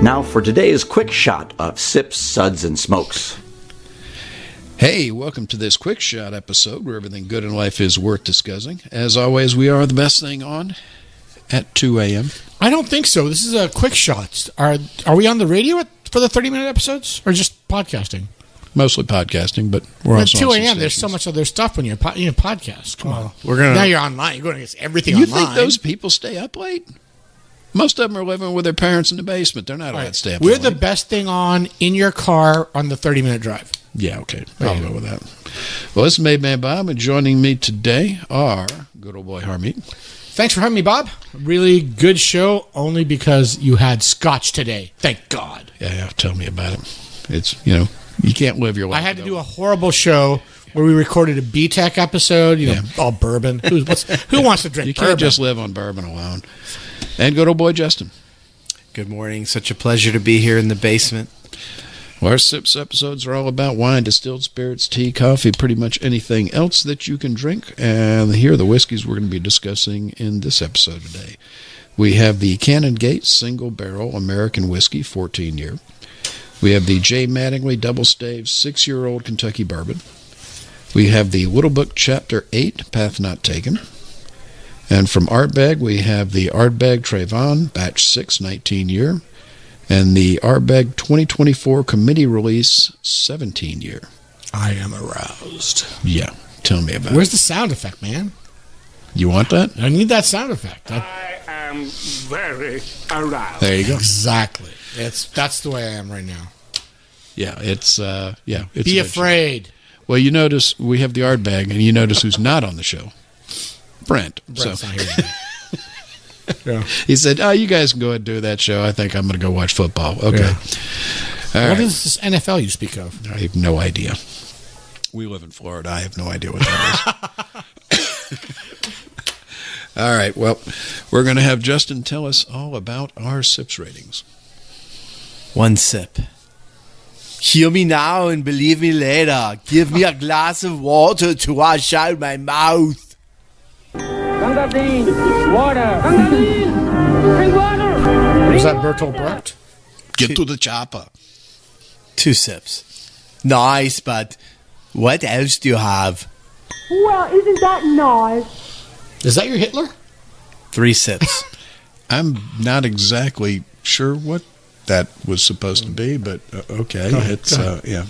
Now for today's quick shot of Sips, Suds, and Smokes. Hey, welcome to this quick shot episode where everything good in life is worth discussing. As always, we are the best thing on at 2 a.m. I don't think so. This is a quick shot. Are we on the radio for the 30-minute episodes or just podcasting? Mostly podcasting, but we're also at 2 on a.m. some There's so stations. much other stuff when you podcast. Come on. Now Now you're online. You're going to get everything You online. think those people stay up late? Most of them are living with their parents in the basement. They're not allowed to stay up We're late. the best thing on in your car on the 30-minute drive. Yeah, okay. I'll go with that. Well, this is Made Man Bob, and joining me today are good old boy Harmeet. Thanks for having me, Bob. Really good show, only because you had scotch today. Thank God. Yeah, tell me about it. It's, you can't live your life. I had to do a horrible show where we recorded a B-Tech episode, all bourbon. Who wants to drink You bourbon? can't just live on bourbon alone. And good old boy Justin. Good morning. Such a pleasure to be here in the basement. Well, our Sips episodes are all about wine, distilled spirits, tea, coffee, pretty much anything else that you can drink. And here are the whiskeys we're going to be discussing in this episode today. We have the Cannongate Single Barrel American Whiskey, 14-year. We have the J. Mattingly Double Staved 6-year-old Kentucky Bourbon. We have the Little Book Chapter 8, Path Not Taken. And from Ardbeg, we have the Ardbeg Trayvon Batch 6, 19-year. And the Ardbeg 2024 Committee Release 17-year. I am aroused. Yeah, tell me about Where's it. the sound effect, man? You want that? I need that sound effect. I am very aroused. There you go. Exactly. That's the way I am right now. Yeah, it's Be a good show. afraid. Well, you notice we have the Ardbeg, and you notice who's not on the show. Brent's Brent's not here. Yeah. He said, you guys can go ahead and do that show. I think I'm going to go watch football. Okay. Yeah. All What right. is this NFL you speak of? I have no idea. We live in Florida. I have no idea what that is. All right. Well, we're going to have Justin tell us all about our Sips ratings. One sip. Hear me now and believe me later. Give me a glass of water to wash out my mouth. Gangardine, water. Gangardine, drink water. Was that Bertolt Brecht? Get to the chopper. 2 sips. Nice, but what else do you have? Well, isn't that nice? Is that your Hitler? 3 sips. I'm not exactly sure what that was supposed to be, but okay. It's yeah.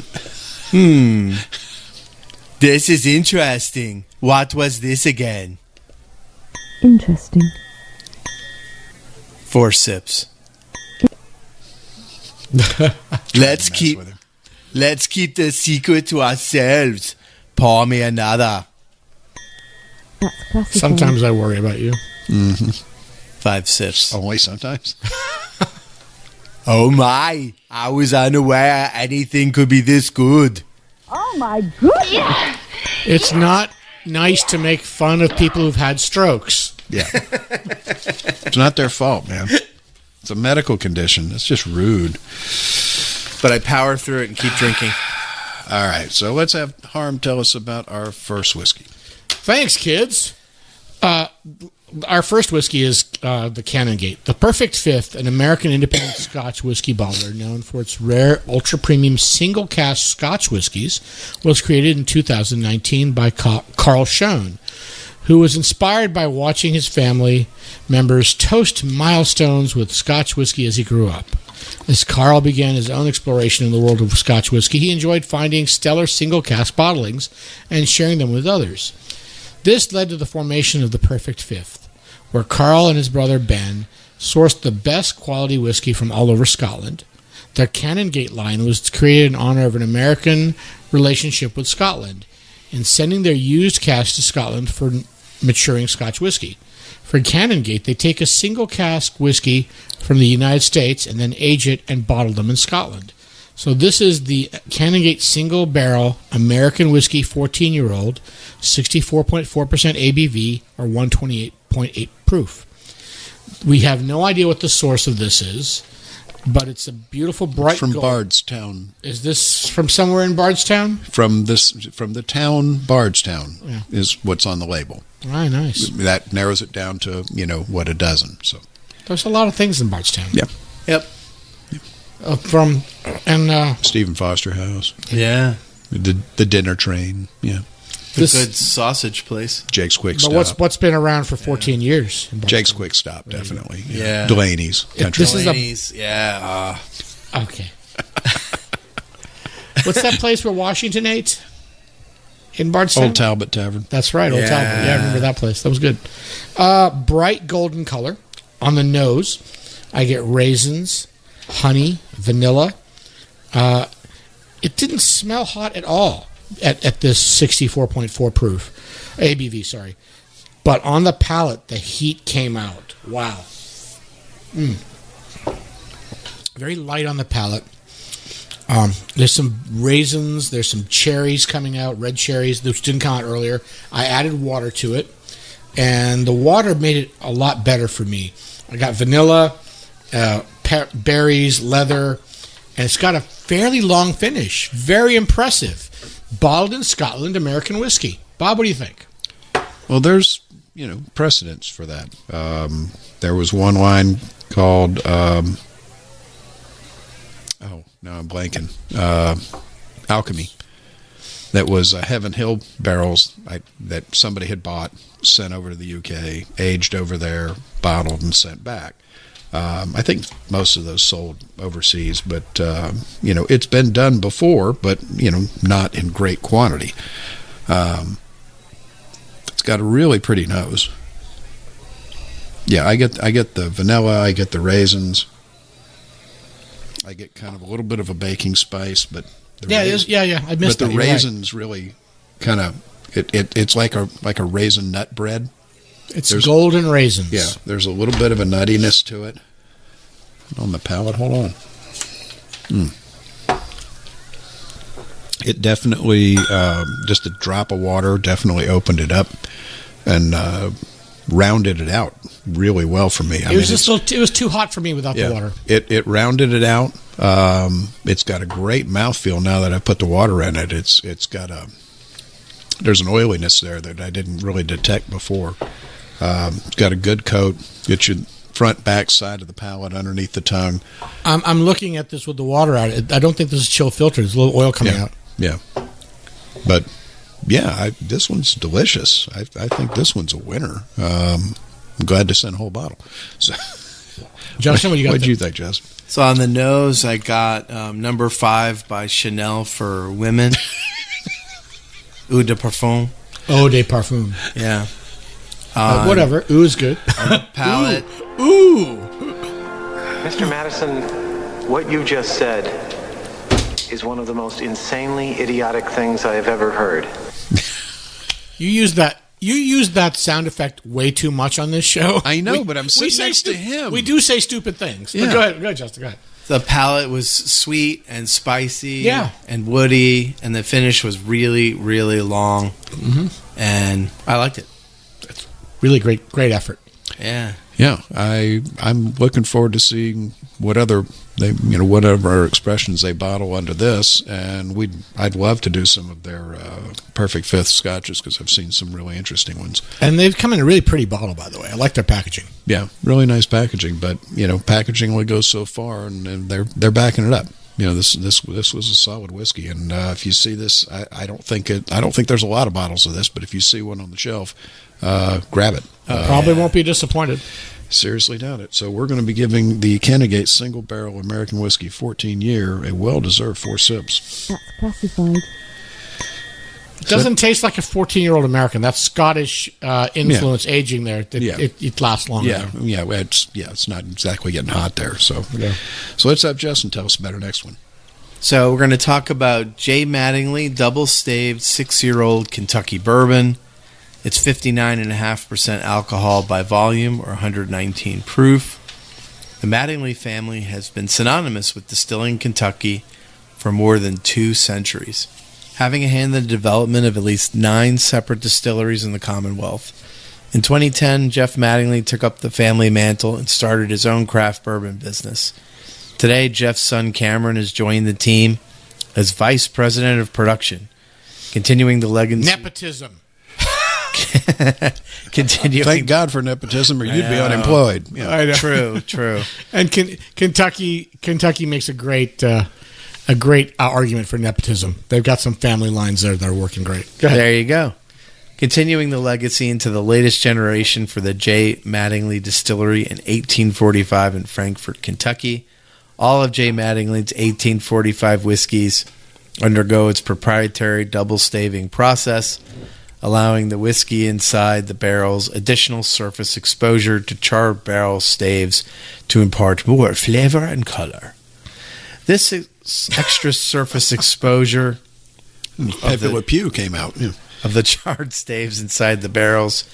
This is interesting. What was this again? Interesting. 4 sips. Let's keep the secret to ourselves. Pour me another. That's classical. Sometimes I worry about you. 5 sips. Only sometimes. Oh my! I was unaware anything could be this good. Oh my goodness! It's not nice to make fun of people who've had strokes. Yeah. It's not their fault, man. It's a medical condition. It's just rude. But I power through it and keep drinking. All right, so let's have Harm tell us about our first whiskey. Thanks, kids. Our first whiskey is the Cannongate, the perfect fifth, an American independent Scotch whiskey bottler known for its rare, ultra-premium single-cask Scotch whiskeys, was created in 2019 by Carl Schoen, who was inspired by watching his family members toast milestones with Scotch whiskey as he grew up. As Carl began his own exploration in the world of Scotch whiskey, he enjoyed finding stellar single-cask bottlings and sharing them with others. This led to the formation of the Perfect Fifth, where Carl and his brother Ben sourced the best quality whiskey from all over Scotland. The Cannongate line was created in honor of an American relationship with Scotland in sending their used casks to Scotland for maturing Scotch whiskey. For Cannongate, they take a single cask whiskey from the United States and then age it and bottle them in Scotland. So this is the Cannongate Single Barrel American Whiskey 14-year-old, 64.4% ABV, or 128.8 proof. We have no idea what the source of this is, but it's a beautiful bright From gold. Bardstown. Is this from somewhere in Bardstown? From the town Bardstown is what's on the label. Ah, nice. That narrows it down to, what, a dozen. So There's a lot of things in Bardstown. yeah. Yep. Stephen Foster House. Yeah. The dinner train. Yeah. The good sausage place. Jake's Quick But Stop. what's been around for 14 years? in Boston? Jake's Quick Stop, definitely. Yeah. Delaney's. Country This is Lane. Ladies, yeah. Okay. What's that place where Washington ate? In Bardstown? Old Talbot Tavern. That's right, Old Yeah. Talbot. Yeah, I remember that place. That was good. Bright golden color. On the nose, I get raisins, honey, vanilla. It didn't smell hot at all at this 64.4 proof. ABV, sorry. But on the palate, the heat came out. Wow. Very light on the palate. There's some raisins. There's some cherries coming out, red cherries, which didn't come out earlier. I added water to it, and the water made it a lot better for me. I got vanilla, berries, leather, and it's got a fairly long finish. Very impressive. Bottled in Scotland, American whiskey. Bob, what do you think? Well, there's, precedence for that. There was one wine called... now I'm blanking. Alchemy. That was Heaven Hill barrels that somebody had bought, sent over to the UK, aged over there, bottled, and sent back. I think most of those sold overseas, but, it's been done before, but, not in great quantity. It's got a really pretty nose. Yeah, I get the vanilla, I get the raisins. I get kind of a little bit of a baking spice, but I missed that. But the You're raisins really kind of it's like a raisin nut bread. It's golden raisins. Yeah, there's a little bit of a nuttiness to it on the palate. Hold on. It definitely just a drop of water definitely opened it up and rounded it out really well for me. It was too hot for me without the water. It rounded it out. It's got a great mouthfeel now that I put the water in it. It's got there's an oiliness there that I didn't really detect before. It's got a good coat. Get your front, back side of the palate underneath the tongue. I'm looking at this with the water out. I don't think this is chill filtered. There's a little oil coming out. Yeah, but this one's delicious. I think this one's a winner. I'm glad to send a whole bottle. So, Justin, what do you got? What did you think, Justin? So on the nose, I got number 5 by Chanel for women. Eau de parfum. Eau de parfum. Yeah. Whatever. Ooh is good. On the palate. Ooh. Mr. Madison, what you just said is one of the most insanely idiotic things I have ever heard. You use that sound effect way too much on this show. I know, but I'm sitting next to him. We do say stupid things. Yeah. But go ahead, Justin. Go ahead. The palate was sweet and spicy and woody, and the finish was really, really long. Mm-hmm. And I liked it. That's really great effort. Yeah. Yeah, I'm looking forward to seeing whatever expressions they bottle under this, and I'd love to do some of their Perfect Fifth scotches because I've seen some really interesting ones. And they've come in a really pretty bottle, by the way. I like their packaging. Yeah, really nice packaging, but packaging only goes so far, and they're backing it up. This was a solid whiskey, and if you see this, I don't think there's a lot of bottles of this, but if you see one on the shelf, grab it. Probably won't be disappointed. Seriously doubt it. So we're going to be giving the Cannongate Single Barrel American Whiskey 14-year a well-deserved 4 sips. That's classified. It doesn't taste like a 14-year-old American. That's Scottish influence aging there. It lasts longer. It's not exactly getting hot there. So let's have Justin tell us about our next one. So we're going to talk about J. Mattingly Double Staved 6-year-old Kentucky Bourbon. It's 59.5% alcohol by volume, or 119 proof. The Mattingly family has been synonymous with distilling Kentucky for more than 2 centuries, having a hand in the development of at least 9 separate distilleries in the Commonwealth. In 2010, Jeff Mattingly took up the family mantle and started his own craft bourbon business. Today, Jeff's son Cameron has joined the team as vice president of production, continuing the legacy. Nepotism. Continuing. Thank God for nepotism, or you'd be unemployed. Yeah. I know. True. And Kentucky makes a great argument for nepotism. They've got some family lines there that are working great. Go ahead. There you go. Continuing the legacy into the latest generation for the J. Mattingly Distillery in 1845 in Frankfort, Kentucky. All of J. Mattingly's 1845 whiskeys undergo its proprietary double staving process, allowing the whiskey inside the barrels additional surface exposure to charred barrel staves to impart more flavor and color. This extra surface exposure Pepe Le Pew came out. Yeah. of the charred staves inside the barrels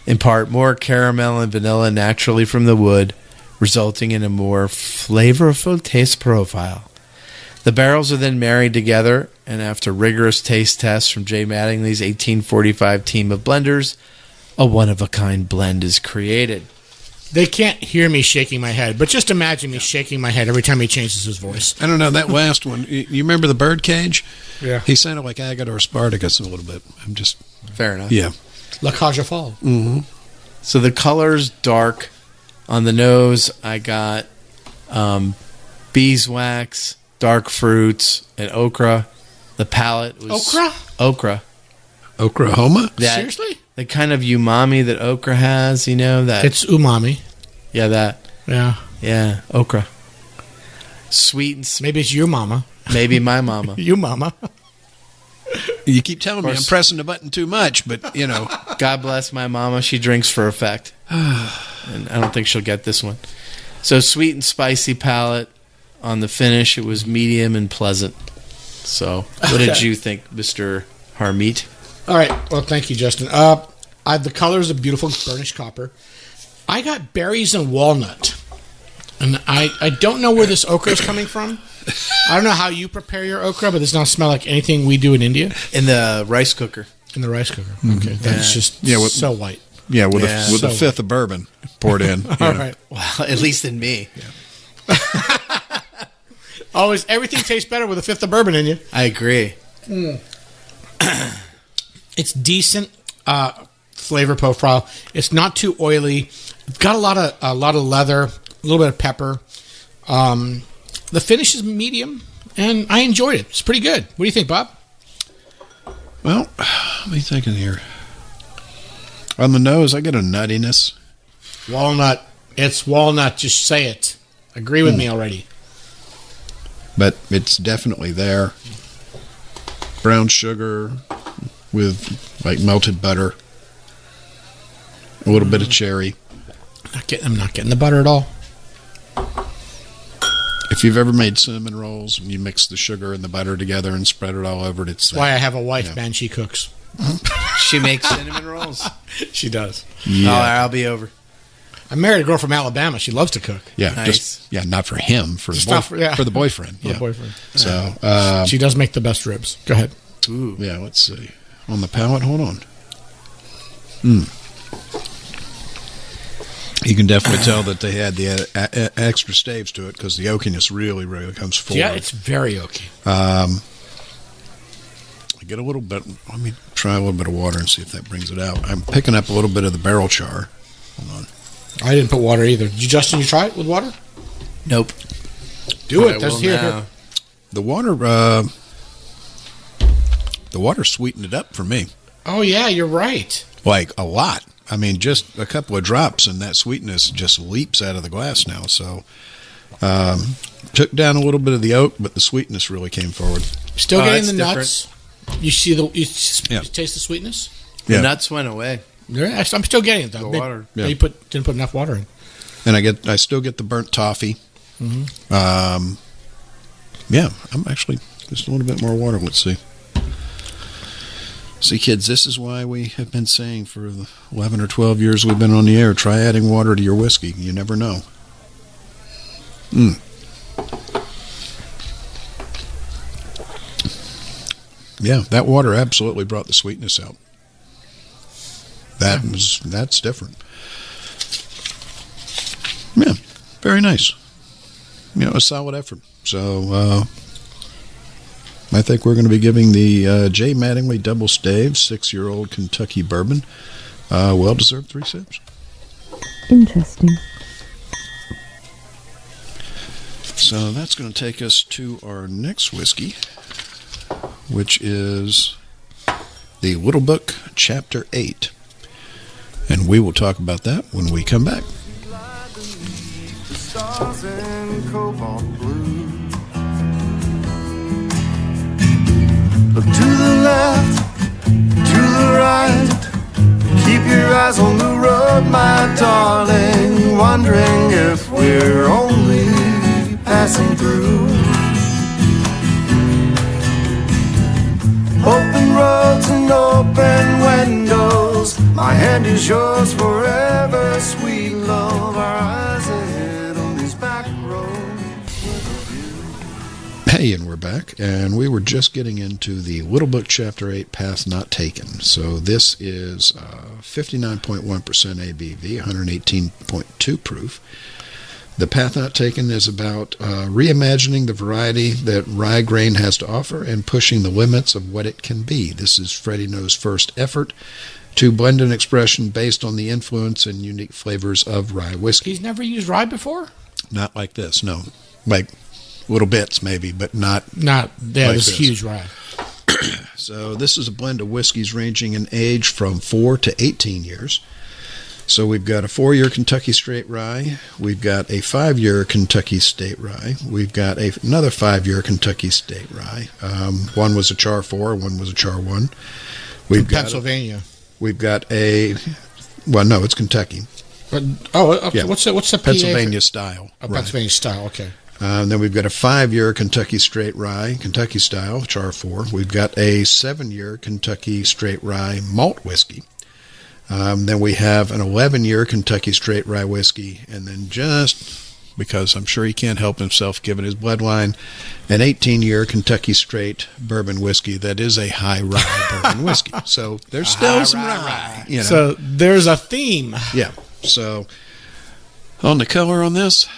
impart more caramel and vanilla naturally from the wood, resulting in a more flavorful taste profile. The barrels are then married together, and after rigorous taste tests from J. Mattingly's 1845 team of blenders, a one-of-a-kind blend is created. They can't hear me shaking my head, but just imagine me shaking my head every time he changes his voice. I don't know, that last one, you remember the birdcage? Yeah. He sounded like Agate or Spartacus a little bit. I'm just... Fair enough. Yeah. La Caja Fall. Mm-hmm. So the color's dark. On the nose, I got beeswax, dark fruits, and okra. The palate was... Okra. Oklahoma? Seriously? The kind of umami that okra has, you know? That. It's umami. Yeah, that. Yeah. Yeah, okra. Sweet and Maybe it's your mama. maybe my mama. You mama. You keep telling me I'm course. pressing the button too much, but, you know. God bless my mama. She drinks for effect. And I don't think she'll get this one. So sweet and spicy palate. On the finish, it was medium and pleasant. So what did you think, Mr. Harmeet? All right. Well, thank you, Justin. The color is a beautiful burnished copper. I got berries and walnut. And I don't know where this okra is coming from. I don't know how you prepare your okra, but it does not smell like anything we do in India. In the rice cooker. In the rice cooker. Okay. That's just so white. Yeah, with Yeah. a fifth of bourbon poured in. All right. Well, at least in me. Always, everything tastes better with a fifth of bourbon in you. I agree. It's decent flavor profile. It's not too oily. It's got a lot of leather, a little bit of pepper. The finish is medium, and I enjoyed it. It's pretty good. What do you think, Bob? Well, what are you thinking here? On the nose, I get a nuttiness. Walnut. It's walnut. Just say it. Agree with me already. But it's definitely there. Brown sugar with like melted butter. A little bit of cherry. I'm not getting the butter at all. If you've ever made cinnamon rolls and you mix the sugar and the butter together and spread it all over it, it's That's why I have a wife, man. She cooks. She makes cinnamon rolls. She does. Yeah. Oh, I'll be over. I married a girl from Alabama. She loves to cook. Yeah, Nice. not for him, for Just the not for the boyfriend. For Yeah. the boyfriend. So She does make the best ribs. Go ahead. Ooh. yeah, let's see. On the palate, hold on. You can definitely tell that they had the extra staves to it because the oakiness really, really comes forward. Yeah, it's very oaky. I get a little bit. Let me try a little bit of water and see if that brings it out. I'm picking up a little bit of the barrel char. Hold on. I didn't put water either. Did you, Justin? You try it with water? Nope. Do I it. That's will here. now. The water sweetened it up for me, Oh yeah, you're right. like a lot. I mean, just a couple of drops, and that sweetness just leaps out of the glass now. So, took down a little bit of the oak, but the sweetness really came forward. Still Oh, getting the that's nuts. You see the you Yeah. taste the sweetness. Yeah. The nuts went away. Yeah, I'm still getting it though. The Maybe- water. maybe Yeah. you didn't put enough water in. And I still get the burnt toffee. Yeah, I'm actually just a little bit more water. Let's see. See, kids, this is why we have been saying for the 11 or 12 years we've been on the air, try adding water to your whiskey. You never know. Yeah, that water absolutely brought the sweetness out. That's different. Yeah, very nice. You know, a solid effort. So, I think we're going to be giving the J. Mattingly Double Staved 6-year-old Kentucky Bourbon well-deserved 3 sips. Interesting. So that's going to take us to our next whiskey, which is the Little Book Chapter 8. And we will talk about that when we come back. Look to the left, to the right. Keep your eyes on the road, my darling. Wondering if we're only passing through. Open roads and open windows. My hand is yours forever, sweet love. Our eyes ahead on these back roads. Hey, and we're back, and we were just getting into the Little Book Chapter 8 Path Not Taken. So this is 59.1% ABV, 118.2 proof. The Path Not Taken is about reimagining the variety that rye grain has to offer and pushing the limits of what it can be. This is Freddie No's first effort to blend an expression based on the influence and unique flavors of rye whiskey. He's never used rye before? Not like this, no. Like little bits maybe, but not yeah, like this this. huge rye. So this is a blend of whiskeys ranging in age from 4 to 18 years. So we've got a 4-year Kentucky Straight Rye. We've got a 5-year Kentucky State Rye. We've got another 5-year Kentucky State Rye. One was a Char 4, one was a Char 1. We've got Pennsylvania. We've got well, no, it's Kentucky. Okay. Yeah. What's the Pennsylvania PA style. for? Pennsylvania style, okay. Then we've got a 5-year Kentucky Straight Rye, Kentucky style, Char 4. We've got a 7-year Kentucky Straight Rye malt whiskey. Then we have an 11-year Kentucky Straight Rye whiskey, and then just because I'm sure he can't help himself given his bloodline, an 18-year Kentucky Straight bourbon whiskey that is a high rye bourbon whiskey. So there's still some rye. You know? So there's a theme. Yeah. So on the color on this,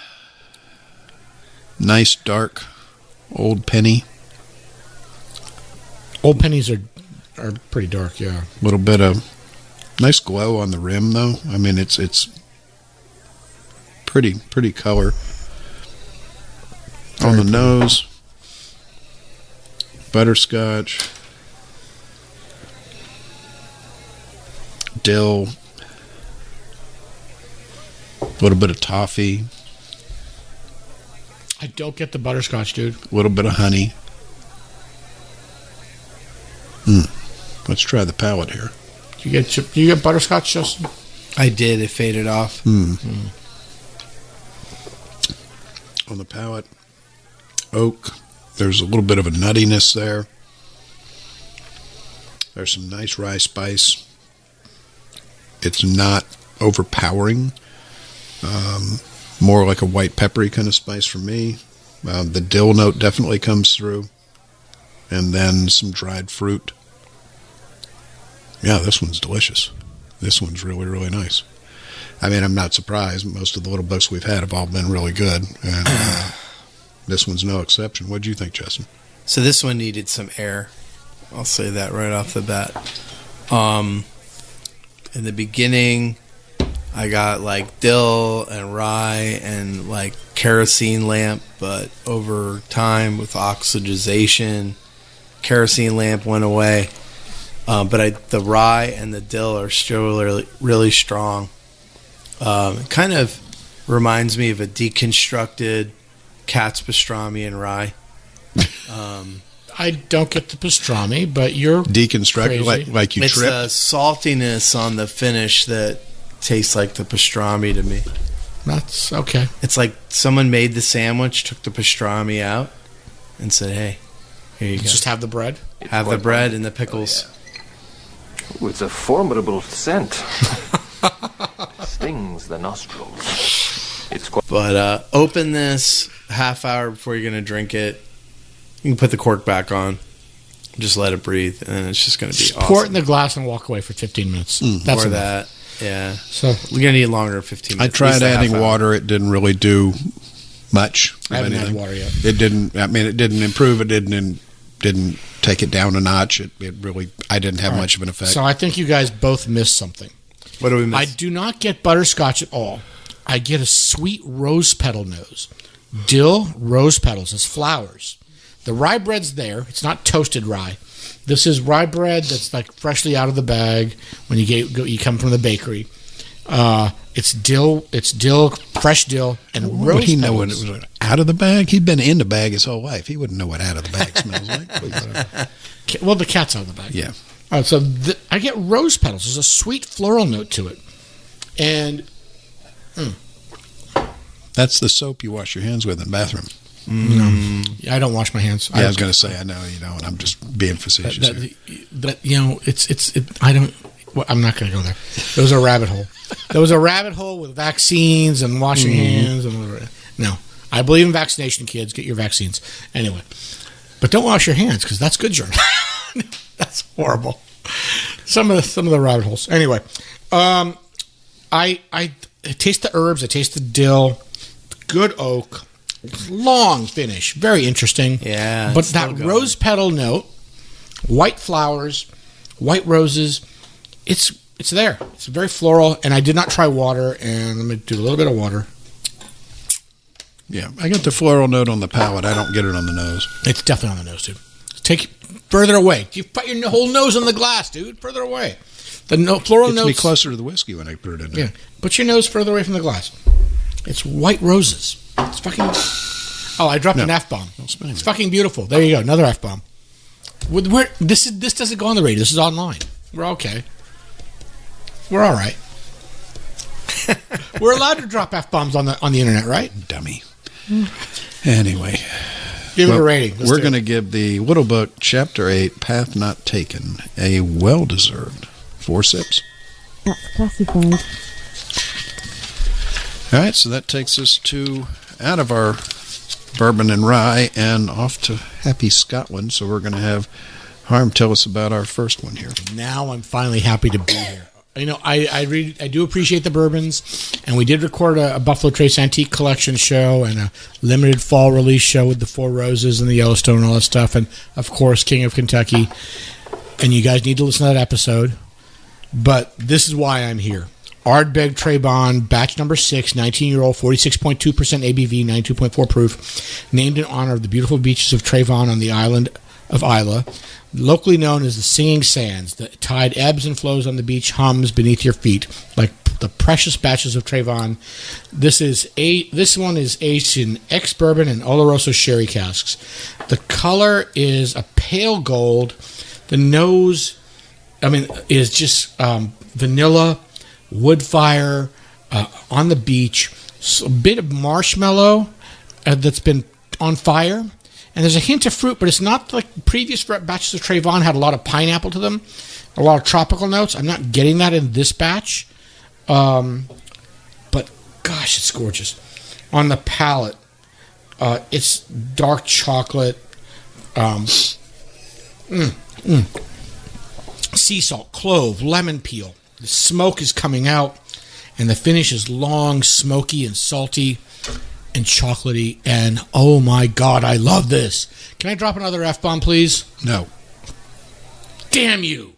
nice dark old penny. Old pennies are pretty dark, yeah. A little bit of nice glow on the rim, though. I mean, it's pretty color on the nose. Butterscotch, dill, a little bit of toffee, I don't get the butterscotch, dude. a little bit of honey. Let's try the palate here. Do you get butterscotch, Justin? I did. It faded off. On the palate, oak. There's a little bit of a nuttiness there. There's some nice rye spice. It's not overpowering. More like a white peppery kind of spice for me. The dill note definitely comes through. And then some dried fruit. Yeah, this one's delicious. This one's really, really nice. I mean, I'm not surprised. Most of the little books we've had have all been really good. And this one's no exception. What do you think, Justin? So this one needed some air. I'll say that right off the bat. In the beginning, I got like dill and rye and like kerosene lamp, but over time with oxidization, kerosene lamp went away. But the rye and the dill are still really, really strong. It kind of reminds me of a deconstructed Cat's pastrami and rye. I don't get the pastrami, but you're Deconstructed, crazy. like you It's tripped? the saltiness on the finish that tastes like the pastrami to me. That's okay. It's like someone made the sandwich, took the pastrami out, and said, "Hey, here you go. Just have the bread. Have the bread and the pickles." Ooh, it's a formidable scent. Stings the nostrils. It's quite. But open this half hour before you're going to drink it. You can put the cork back on. Just let it breathe, and it's just going to be awesome. Pour it in the glass and walk away for 15 minutes. That's Or enough. that. Yeah. So We're going to need longer than 15 I minutes. tried At least a adding half hour. water. It didn't really do much. I haven't anything. had water yet. It didn't. I mean, it didn't improve. It didn't didn't take it down a notch. It really, I didn't have much of an effect. So I think you guys both missed something. What do we miss? I do not get butterscotch at all. I get a sweet rose petal nose. Dill, rose petals as flowers. The rye bread's there. It's not toasted rye. This is rye bread that's like freshly out of the bag when you come from the bakery. It's dill, fresh dill, and rose Would he know petals. when it was out of the bag? He'd been in the bag his whole life. He wouldn't know what out of the bag smells like. Well, the cat's out of the bag. Yeah. So I get rose petals. There's a sweet floral note to it. And That's the soap you wash your hands with in the bathroom. no, I don't wash my hands. Yeah, I was going to say, I know you don't. I'm just being facetious here. But I don't. Well, I'm not going to go there. There was a rabbit hole. There was a rabbit hole with vaccines and washing hands and whatever. No, I believe in vaccination, kids. Get your vaccines anyway. But don't wash your hands because that's good germ. That's horrible. Some of the rabbit holes. Anyway, I taste the herbs. I taste the dill. Good oak. Long finish. Very interesting. Yeah. But that rose petal note, white flowers, white roses, it's there. It's very floral, and I did not try water, and let me do a little bit of water. Yeah, I get the floral note on the palate. I don't get it on the nose. It's definitely on the nose, dude. Take it further away. You put your whole nose on the glass, dude. Further away. The floral Gets notes. me closer to the whiskey when I put it in there. Yeah. Put your nose further away from the glass. It's white roses. It's fucking. Oh, I dropped an F-bomb. It's fucking beautiful. There you go. Another F-bomb. This doesn't go on the radio. This is online. We're okay. We're all right. We're allowed to drop F-bombs on the internet, right? Dummy. Anyway. Give it a rating. We're going to give the Little Book Chapter 8, Path Not Taken, a well-deserved 4 sips. That's classified. All right, so that takes us out of our bourbon and rye and off to happy Scotland. So we're going to have Harm tell us about our first one here. Now I'm finally happy to be here. You know, I do appreciate the bourbons, and we did record a Buffalo Trace Antique Collection show and a limited fall release show with the Four Roses and the Yellowstone and all that stuff, and of course King of Kentucky. And you guys need to listen to that episode. But this is why I'm here. Ardbeg Trebon, batch number 6, 19-year-old, 46.2% ABV, 92.4 proof, named in honor of the beautiful beaches of Trayvon on the island of Isla, locally known as the Singing Sands. The tide ebbs and flows on the beach, hums beneath your feet, like the precious batches of Trayvon. This one is aged in ex-bourbon and Oloroso sherry casks. The color is a pale gold. The nose, is just vanilla, wood fire, on the beach, a bit of marshmallow that's been on fire. And there's a hint of fruit, but it's not like previous batches of Trayvon had a lot of pineapple to them, a lot of tropical notes. I'm not getting that in this batch. But, gosh, it's gorgeous. On the palate, it's dark chocolate, sea salt, clove, lemon peel. The smoke is coming out, and the finish is long, smoky, and salty, and chocolatey, and oh my God, I love this. Can I drop another F-bomb, please? No. Damn you.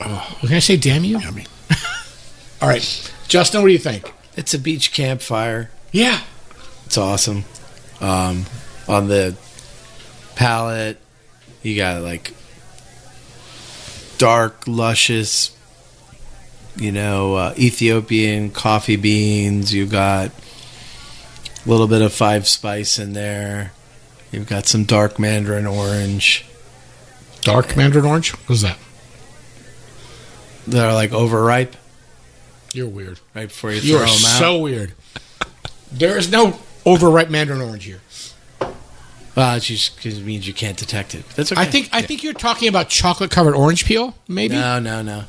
Oh, can I say damn you? Yummy. All right. Justin, what do you think? It's a beach campfire. Yeah. It's awesome. On the palate, you got like dark, luscious, Ethiopian coffee beans. You got a little bit of 5 spice in there. You've got some dark mandarin orange. Dark mandarin orange? What is that? They're like overripe. You're weird. Right before you You throw are them out. so weird. There is no overripe mandarin orange here. Well, it just means you can't detect it. That's okay. I think you're talking about chocolate covered orange peel, maybe? No.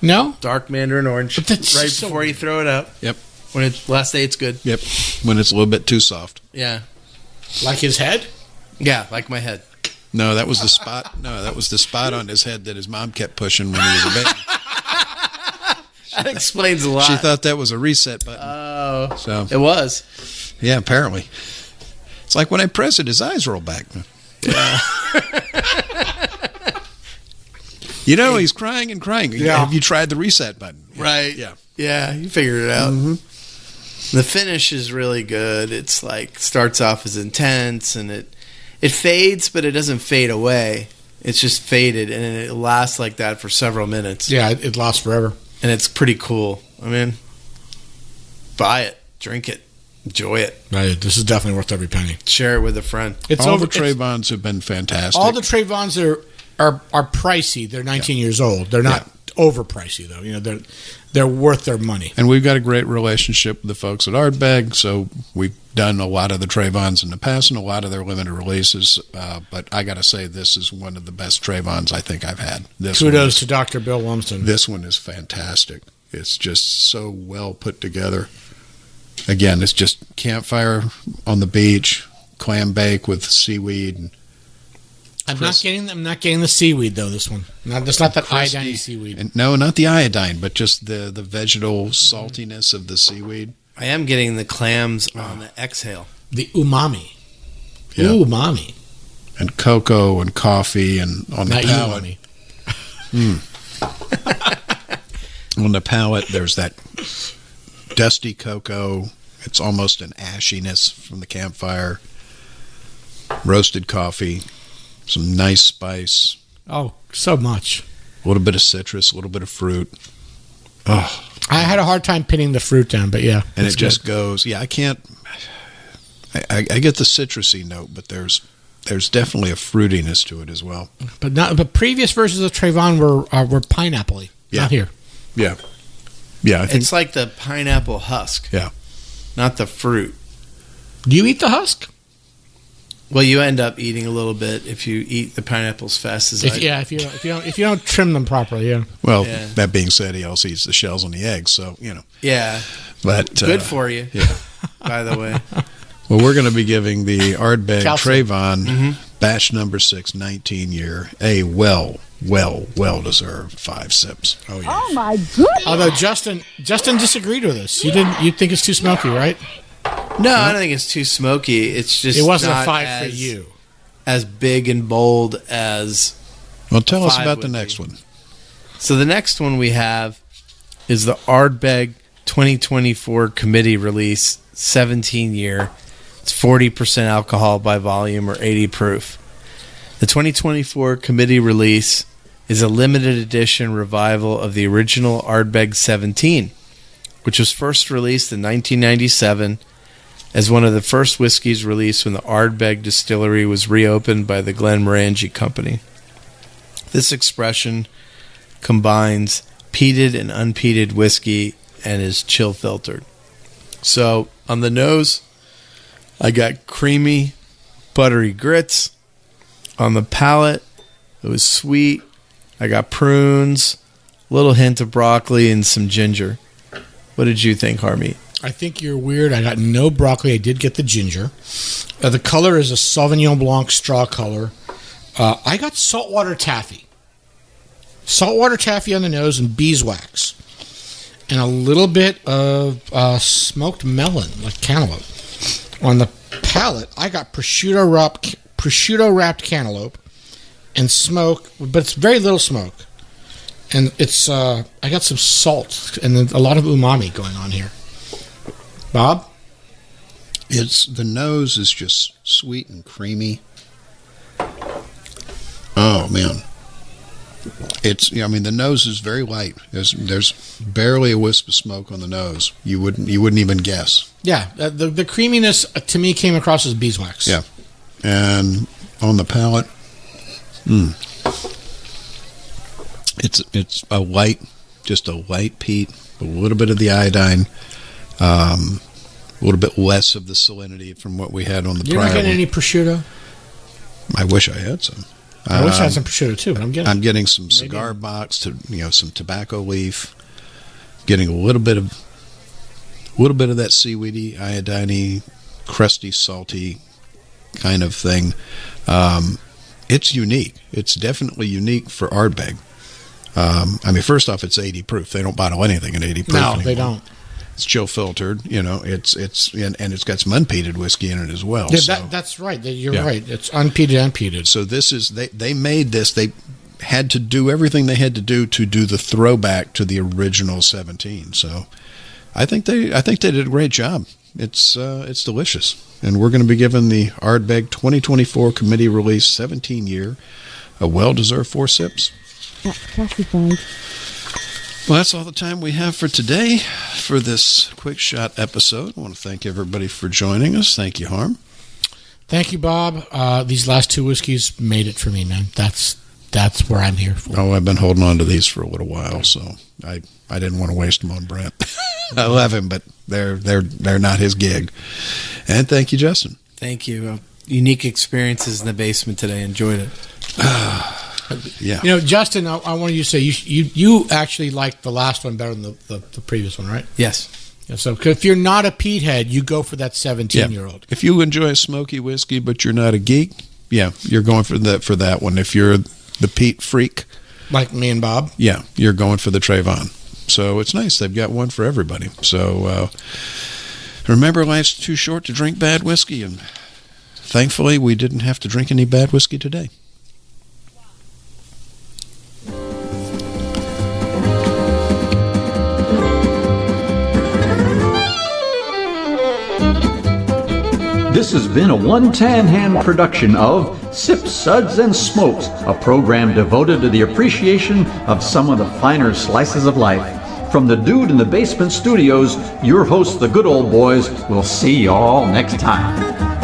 No? Dark mandarin orange. But that's right so before you throw it out. Yep. When it's last day, it's good. Yep. When it's a little bit too soft. Yeah. Like his head? Yeah, like my head. No, that was the spot. No, that was the spot on his head that his mom kept pushing when he was a baby. That explains a lot. She thought that was a reset button. Oh. So it was. Yeah, apparently. It's like when I press it, his eyes roll back. Yeah. You know, he's crying and crying. Yeah. Have you tried the reset button? Right. Yeah. Yeah, you figured it out. Mm-hmm. The finish is really good. It's like starts off as intense and it fades, but it doesn't fade away. It's just faded and it lasts like that for several minutes. Yeah, it lasts forever. And it's pretty cool. I mean, buy it, drink it, enjoy it, Right, this is definitely worth every penny. share it with a friend. It's All over. the Trayvons have been fantastic. All the Trayvons are pricey. They're 19 years old. They're not over pricey though. You know, they're worth their money. And we've got a great relationship with the folks at Ardbeg, so we've done a lot of the Trayvons in the past and a lot of their limited releases. But I got to say, this is one of the best Trayvons I think I've had. Kudos to Dr. Bill Lumsden. This one is fantastic. It's just so well put together. Again, it's just campfire on the beach, clam bake with seaweed. I'm not getting the seaweed though. This one, it's not that Crispy. iodine seaweed. And no, not the iodine, but just the vegetal saltiness of the seaweed. I am getting the clams on the exhale. The umami. Yeah. Umami. And cocoa and coffee and on the Not palate. On the palate, there's that dusty cocoa. It's almost an ashiness from the campfire. Roasted coffee. Some nice spice. Oh, so much. A little bit of citrus, a little bit of fruit. Oh, I had a hard time pinning the fruit down, but yeah. and it's it just good. goes. Yeah, I can't. I get the citrusy note, but there's definitely a fruitiness to it as well. But previous versions of Trayvon were pineapple-y. Yeah. Not here. Yeah, yeah. I think It's like the pineapple husk. Yeah. Not the fruit. Do you eat the husk? Well, you end up eating a little bit if you eat the pineapples fast as I do. If you don't trim them properly, yeah. Well, Yeah. that being said, he also eats the shells on the eggs, so you know. Yeah. But Good for you. Yeah. By the way. Well, we're going to be giving the Ardbeg Calcium. Trayvon batch number 6, 19 year, a well deserved 5 sips. Oh yeah. Oh my goodness. Although Justin disagreed with us. You think it's too smoky, right? No, I don't think it's too smoky. It's just It wasn't not a 5 for as- you. as big and bold as. Well, tell us 5 about the would next be. one. So the next one we have is the Ardbeg 2024 committee release, 17 year. It's 40% alcohol by volume or 80 proof. The 2024 committee release is a limited edition revival of the original Ardbeg 17, which was first released in 1997 as one of the first whiskeys released when the Ardbeg distillery was reopened by the Glenmorangie Company. This expression combines peated and unpeated whiskey and is chill filtered. So on the nose, I got creamy, buttery grits. On the palate, it was sweet. I got prunes, a little hint of broccoli, and some ginger. What did you think, Harmeet? I think you're weird. I got no broccoli. I did get the ginger. The color is a Sauvignon Blanc straw color. I got saltwater taffy. Saltwater taffy on the nose and beeswax. And a little bit of smoked melon, like cantaloupe. On the palate, I got prosciutto wrapped cantaloupe and smoke, but it's very little smoke. And it's I got some salt and then a lot of umami going on here. Bob? The nose is just sweet and creamy. Oh man. The nose is very light. There's barely a wisp of smoke on the nose. You wouldn't even guess. Yeah, the creaminess to me came across as beeswax. Yeah. And on the palate, it's a light peat, a little bit of the iodine, a little bit less of the salinity from what we had on the You're prior not getting one. any prosciutto? I wish I had some. I wish I had some prosciutto too, but I'm getting some cigar box, some tobacco leaf, getting a little bit of that seaweedy, iodine-y, crusty, salty kind of thing. It's unique. It's definitely unique for Ardbeg. First off, it's 80 proof. They don't bottle anything at 80 proof No, anymore. they don't. It's chill filtered. And it's got some unpeated whiskey in it as well. Yeah, that's right. You're right. It's unpeated. So this is they made this. They had to do everything they had to do the throwback to the original 17. So I think they did a great job. It's delicious, and we're going to be giving the Ardbeg 2024 committee release 17 year a well-deserved 4 sips. That's classified. Well, that's all the time we have for today for this quick shot episode. I want to thank everybody for joining us. Thank you, Harm. Thank you, Bob. These last 2 whiskeys made it for me, man. That's where I'm here for. Oh, I've been holding on to these for a little while, so I didn't want to waste them on Brent. I love him, but they're not his gig. And thank you, Justin. Thank you. Unique experiences in the basement today. Enjoyed it. Yeah. Justin, I wanted you to say you actually liked the last one better than the previous one, right? Yes. Yeah, so if you're not a peat head, you go for that 17-year-old. If you enjoy a smoky whiskey, but you're not a geek, you're going for that one. If you're the peat freak, like me and Bob, you're going for the Trayvon. So it's nice. They've got one for everybody. So remember, life's too short to drink bad whiskey, and thankfully we didn't have to drink any bad whiskey today. This has been a One Tan Hand production of Sips, Suds, and Smokes, a program devoted to the appreciation of some of the finer slices of life. From the Dude in the Basement Studios, your hosts, the Good Old Boys, will see y'all next time.